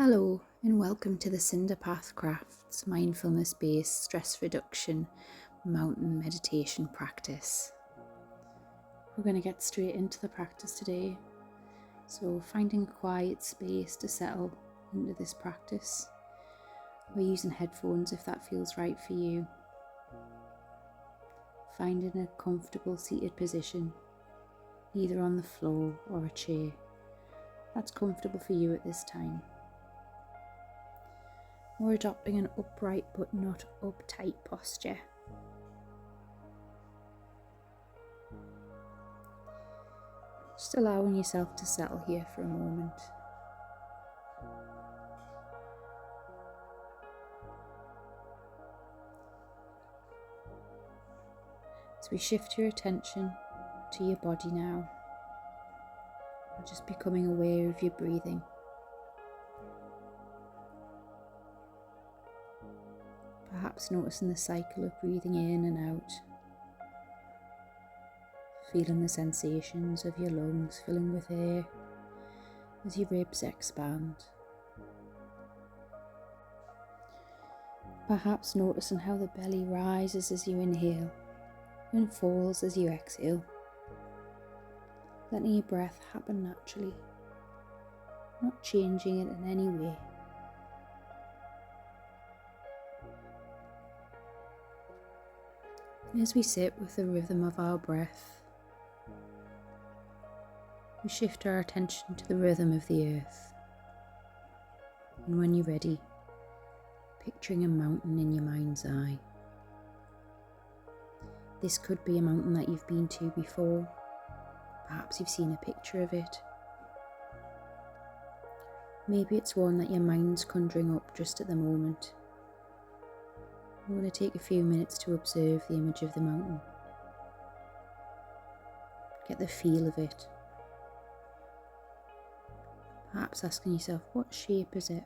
Hello and welcome to the Cinder Path Crafts mindfulness-based stress reduction mountain meditation practice. We're going to get straight into the practice today, so finding a quiet space to settle into this practice. We're using headphones if that feels right for you. Finding a comfortable seated position, either on the floor or a chair, that's comfortable for you at this time. We're adopting an upright but not uptight posture. Just allowing yourself to settle here for a moment. As we shift your attention to your body now, and just becoming aware of your breathing. Perhaps noticing the cycle of breathing in and out, feeling the sensations of your lungs filling with air as your ribs expand. Perhaps noticing how the belly rises as you inhale and falls as you exhale, letting your breath happen naturally, not changing it in any way. As we sit with the rhythm of our breath, we shift our attention to the rhythm of the earth. And when you're ready, picturing a mountain in your mind's eye. This could be a mountain that you've been to before. Perhaps you've seen a picture of it. Maybe it's one that your mind's conjuring up just at the moment. I'm going to take a few minutes to observe the image of the mountain. Get the feel of it. Perhaps asking yourself, what shape is it?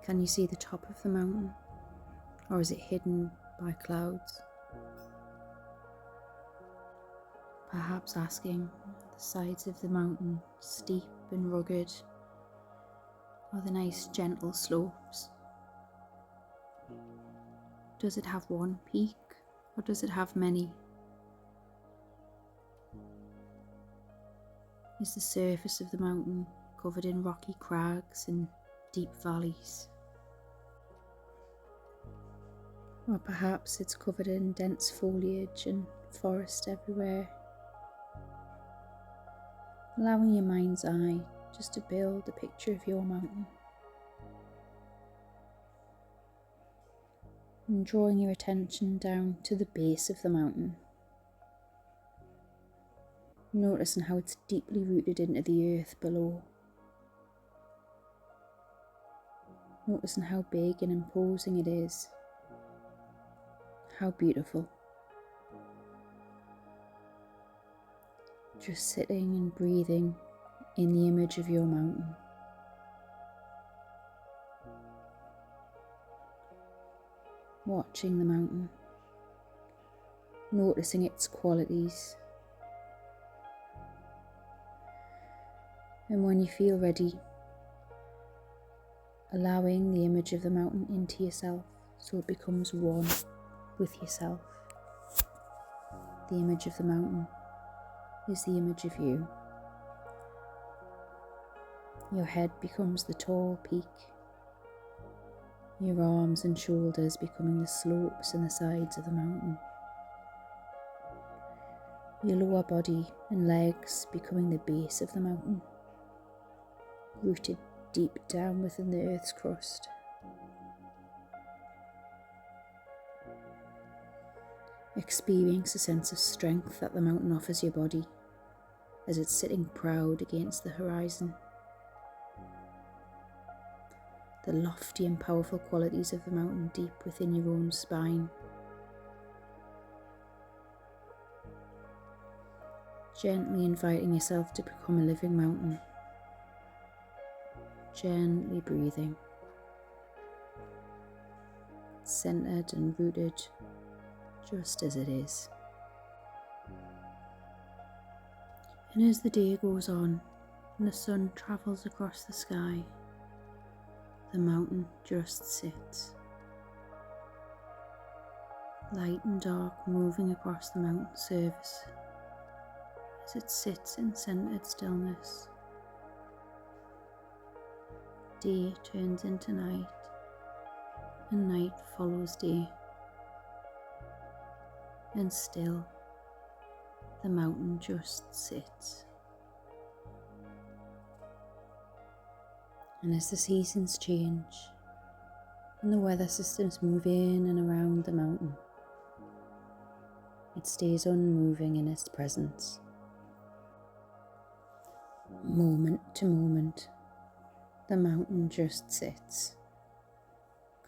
Can you see the top of the mountain? Or is it hidden by clouds? Perhaps asking, the sides of the mountain steep and rugged, or the nice gentle slopes? Does it have one peak, or does it have many? Is the surface of the mountain covered in rocky crags and deep valleys? Or perhaps it's covered in dense foliage and forest everywhere. Allowing your mind's eye just to build a picture of your mountain. And drawing your attention down to the base of the mountain. Noticing how it's deeply rooted into the earth below. Noticing how big and imposing it is. How beautiful. Just sitting and breathing in the image of your mountain. Watching the mountain, noticing its qualities, and when you feel ready, allowing the image of the mountain into yourself so it becomes one with yourself. The image of the mountain is the image of you. Your head becomes the tall peak. Your arms and shoulders becoming the slopes and the sides of the mountain. Your lower body and legs becoming the base of the mountain, rooted deep down within the earth's crust. Experience a sense of strength that the mountain offers your body as it's sitting proud against the horizon. The lofty and powerful qualities of the mountain deep within your own spine. Gently inviting yourself to become a living mountain. Gently breathing. Centered and rooted just as it is. And as the day goes on and the sun travels across the sky, The mountain just sits. Light and dark moving across the mountain surface as it sits in centered stillness. Day turns into night, and night follows day. And still, the mountain just sits. And as the seasons change, and the weather systems move in and around the mountain, it stays unmoving in its presence. Moment to moment, the mountain just sits,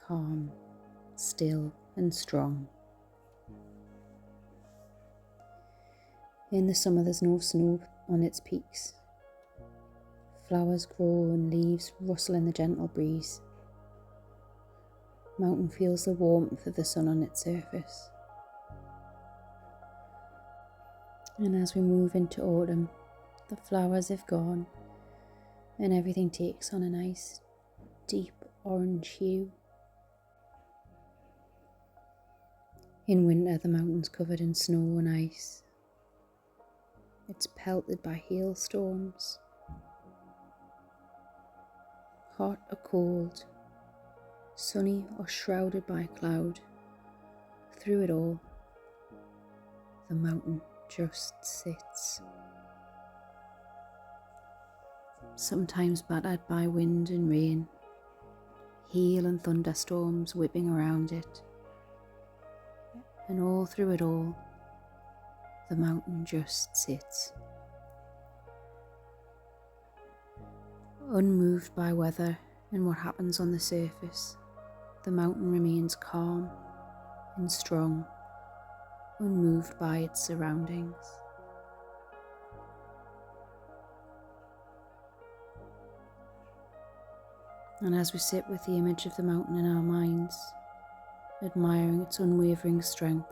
calm, still and strong. In the summer there's no snow on its peaks. Flowers grow and leaves rustle in the gentle breeze. Mountain feels the warmth of the sun on its surface. And as we move into autumn, the flowers have gone and everything takes on a nice deep orange hue. In winter, the mountain's covered in snow and ice. It's pelted by hailstorms. Hot or cold, sunny or shrouded by cloud, through it all, the mountain just sits. Sometimes battered by wind and rain, hail and thunderstorms whipping around it, and all through it all, the mountain just sits. Unmoved by weather and what happens on the surface, the mountain remains calm and strong, unmoved by its surroundings. And as we sit with the image of the mountain in our minds, admiring its unwavering strength,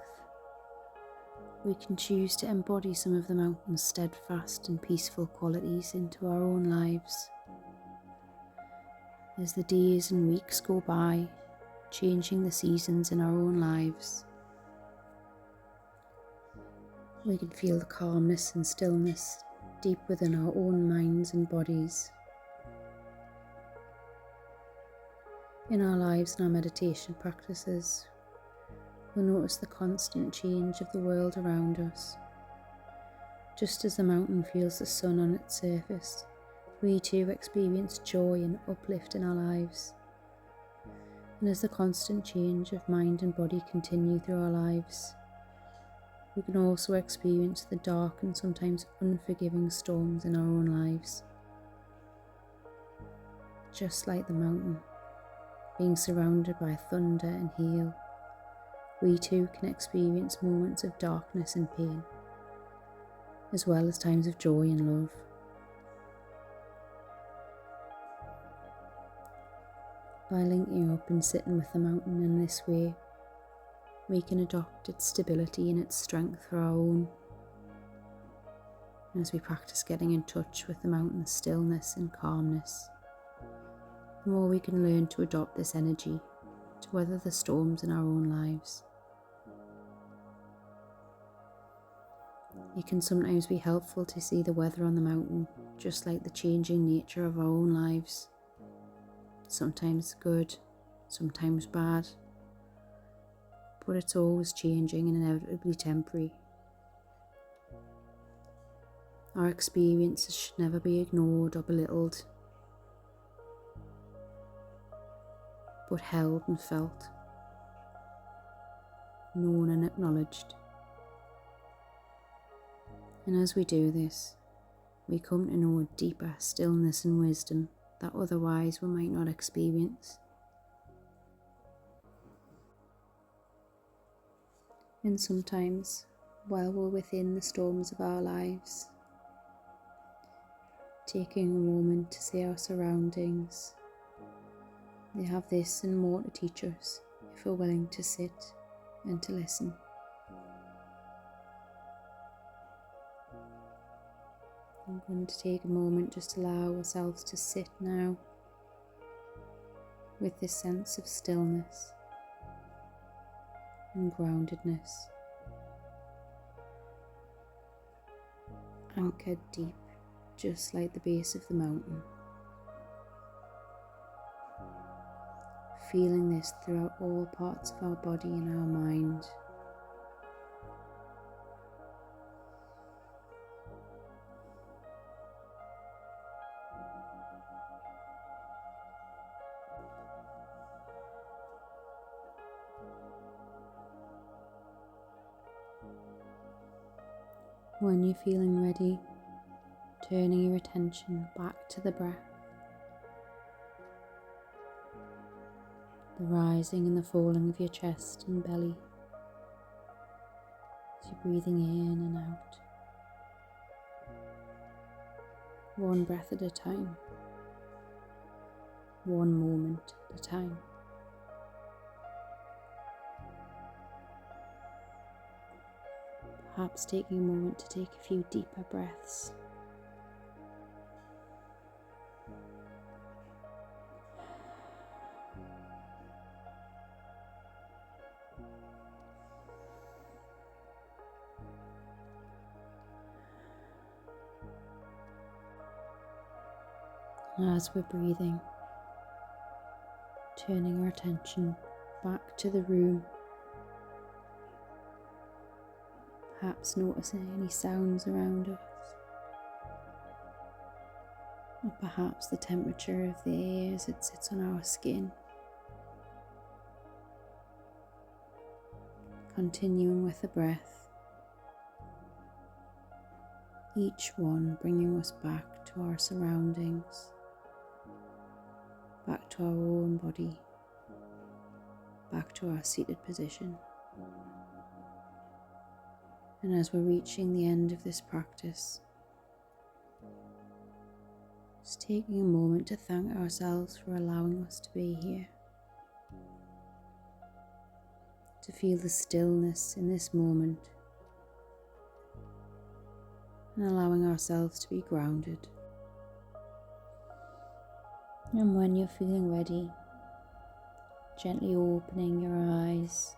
we can choose to embody some of the mountain's steadfast and peaceful qualities into our own lives. As the days and weeks go by, changing the seasons in our own lives, we can feel the calmness and stillness deep within our own minds and bodies. In our lives and our meditation practices, we'll notice the constant change of the world around us. Just as the mountain feels the sun on its surface, we too experience joy and uplift in our lives. And as the constant change of mind and body continue through our lives, we can also experience the dark and sometimes unforgiving storms in our own lives. Just like the mountain, being surrounded by thunder and hail, we too can experience moments of darkness and pain, as well as times of joy and love. By linking up and sitting with the mountain in this way, we can adopt its stability and its strength for our own. And as we practice getting in touch with the mountain's stillness and calmness, the more we can learn to adopt this energy to weather the storms in our own lives. It can sometimes be helpful to see the weather on the mountain just like the changing nature of our own lives. Sometimes good, sometimes bad, but it's always changing and inevitably temporary. Our experiences should never be ignored or belittled, but held and felt, known and acknowledged. And as we do this, we come to know a deeper stillness and wisdom that otherwise we might not experience. And sometimes, while we're within the storms of our lives, taking a moment to see our surroundings, they have this and more to teach us if we're willing to sit and to listen. I'm going to take a moment just to allow ourselves to sit now, with this sense of stillness and groundedness, anchored deep, just like the base of the mountain. Feeling this throughout all parts of our body and our mind. When you're feeling ready, turning your attention back to the breath, the rising and the falling of your chest and belly, as you're breathing in and out, one breath at a time, one moment at a time. Perhaps taking a moment to take a few deeper breaths. As we're breathing, turning our attention back to the room, perhaps noticing any sounds around us, or perhaps the temperature of the air as it sits on our skin. Continuing with the breath, each one bringing us back to our surroundings, back to our own body, back to our seated position. And as we're reaching the end of this practice, just taking a moment to thank ourselves for allowing us to be here, to feel the stillness in this moment, and allowing ourselves to be grounded. And when you're feeling ready, gently opening your eyes